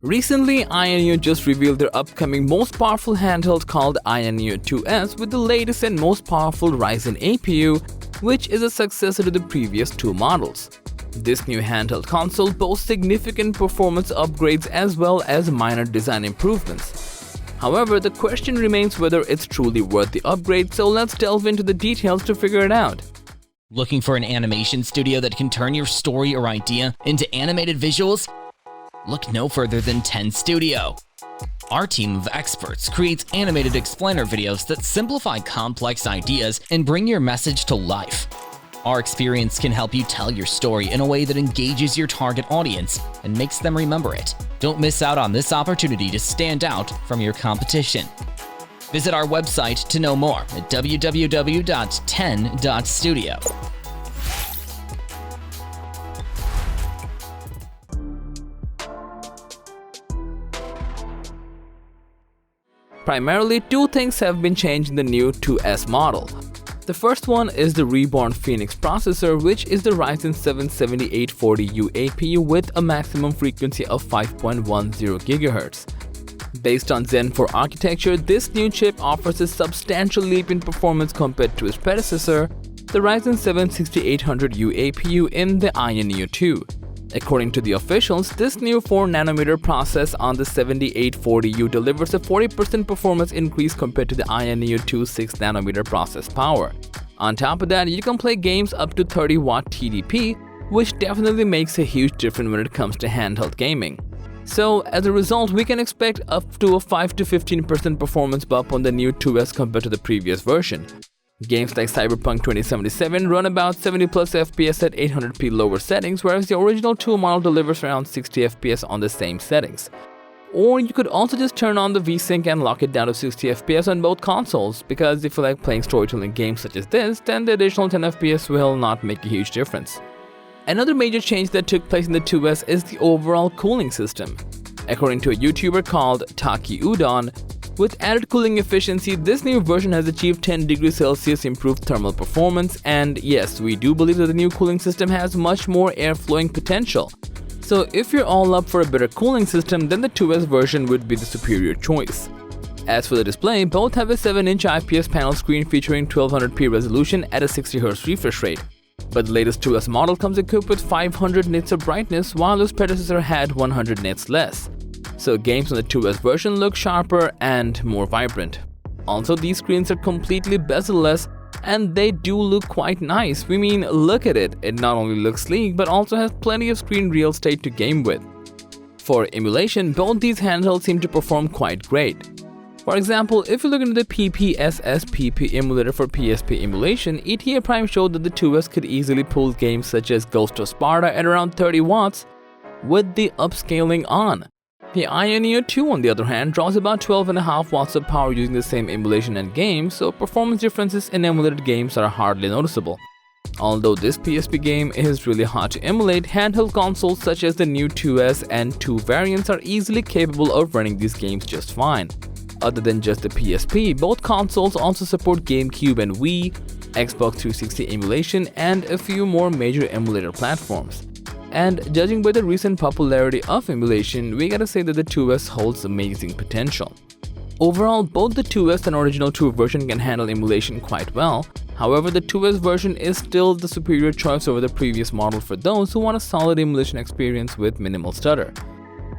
Recently, Ayaneo just revealed their upcoming most powerful handheld called Ayaneo 2S with the latest and most powerful Ryzen APU, which is a successor to the previous two models. This new handheld console boasts significant performance upgrades as well as minor design improvements. However, the question remains whether it's truly worth the upgrade, so let's delve into the details to figure it out. Looking for an animation studio that can turn your story or idea into animated visuals? Look no further than Ten Studio. Our team of experts creates animated explainer videos that simplify complex ideas and bring your message to life. Our experience can help you tell your story in a way that engages your target audience and makes them remember it. Don't miss out on this opportunity to stand out from your competition. Visit our website to know more at www.ten.studio. Primarily, two things have been changed in the new 2S model. The first one is the reborn Phoenix processor, which is the Ryzen 7 7840U APU with a maximum frequency of 5.10 GHz. Based on Zen 4 architecture, this new chip offers a substantial leap in performance compared to its predecessor, the Ryzen 7 6800U APU in the Ayaneo 2. According to the officials, this new 4nm process on the 7840U delivers a 40% performance increase compared to the Ayaneo 2 6nm process power. On top of that, you can play games up to 30W TDP, which definitely makes a huge difference when it comes to handheld gaming. So, as a result, we can expect up to a 5 to 15% performance bump on the new 2S compared to the previous version. Games like Cyberpunk 2077 run about 70+ FPS at 800p lower settings, whereas the original 2 model delivers around 60 FPS on the same settings. Or you could also just turn on the VSync and lock it down to 60 FPS on both consoles, because if you like playing storytelling games such as this, then the additional 10 FPS will not make a huge difference. Another major change that took place in the 2S is the overall cooling system. According to a YouTuber called Taki Udon, with added cooling efficiency, this new version has achieved 10 degrees Celsius improved thermal performance, and yes, we do believe that the new cooling system has much more air flowing potential. So if you're all up for a better cooling system, then the 2S version would be the superior choice. As for the display, both have a 7-inch IPS panel screen featuring 1200p resolution at a 60Hz refresh rate. But the latest 2S model comes equipped with 500 nits of brightness, while its predecessor had 100 nits less. So games on the 2S version look sharper and more vibrant. Also, these screens are completely bezel-less and they do look quite nice. We mean, look at it. It not only looks sleek but also has plenty of screen real estate to game with. For emulation, both these handhelds seem to perform quite great. For example, if you look into the PPSS-PP emulator for PSP emulation, ETA Prime showed that the 2S could easily pull games such as Ghost of Sparta at around 30 watts with the upscaling on. The Ayaneo 2, on the other hand, draws about 12.5 watts of power using the same emulation and games, so performance differences in emulated games are hardly noticeable. Although this PSP game is really hard to emulate, handheld consoles such as the new 2S and 2 variants are easily capable of running these games just fine. Other than just the PSP, both consoles also support GameCube and Wii, Xbox 360 emulation, and a few more major emulator platforms. And judging by the recent popularity of emulation, we gotta say that the 2S holds amazing potential. Overall, both the 2S and original 2 version can handle emulation quite well. However, the 2S version is still the superior choice over the previous model for those who want a solid emulation experience with minimal stutter.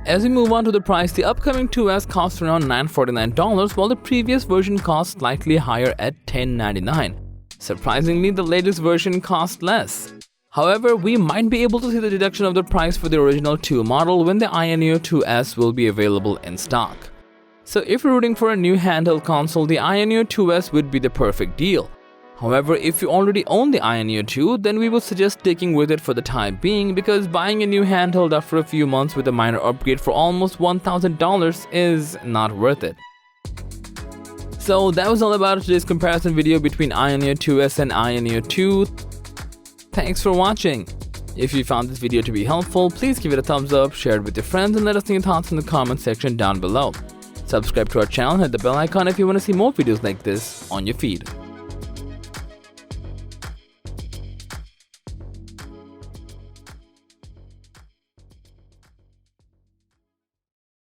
As we move on to the price, the upcoming 2S costs around $949, while the previous version costs slightly higher at $1099. Surprisingly, the latest version costs less. However, we might be able to see the deduction of the price for the original 2 model when the Ayaneo 2S will be available in stock. So if you're rooting for a new handheld console, the Ayaneo 2S would be the perfect deal. However, if you already own the Ayaneo 2, then we would suggest sticking with it for the time being, because buying a new handheld after a few months with a minor upgrade for almost $1,000 is not worth it. So that was all about today's comparison video between Ayaneo 2S and Ayaneo 2. Thanks for watching. If you found this video to be helpful, please give it a thumbs up, share it with your friends, and let us know your thoughts in the comment section down below. Subscribe to our channel and hit the bell icon if you want to see more videos like this on your feed.